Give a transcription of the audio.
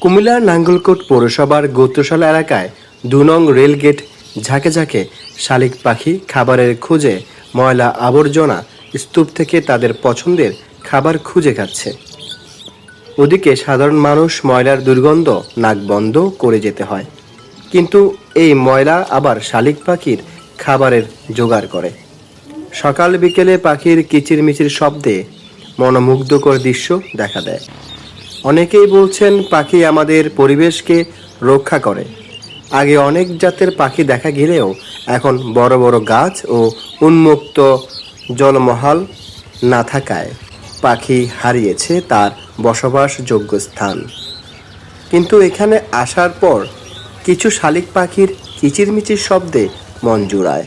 কুমিল্লার নাঙ্গলকোট পৌরসভার গোত্রশালা এলাকায় ২ নং রেলগেট ঝাঁকে ঝাঁকে শালিক পাখি খাবারের খোঁজে ময়লা আবর্জনা স্তূপ থেকে তাদের পছন্দের খাবার খুঁজে খাচ্ছে। ওদিকে সাধারণ মানুষ ময়লার দুর্গন্ধ নাক বন্ধ করে যেতে হয়, কিন্তু এই ময়লা আবার শালিক পাখির খাবারের জোগাড় করে। সকাল বিকেলে পাখির কিচিরমিচির শব্দে মনোমুগ্ধকর দৃশ্য দেখা দেয়। অনেকেই বলছেন পাখি আমাদের পরিবেশকে রক্ষা করে। আগে অনেক জাতের পাখি দেখা গেলেও এখন বড় বড় গাছ ও উন্মুক্ত জলমহল না থাকায় পাখি হারিয়েছে তার বসবাসযোগ্য স্থান। কিন্তু এখানে আসার পর কিছু শালিক পাখির কিচিরমিচির শব্দে মন জুড়ায়।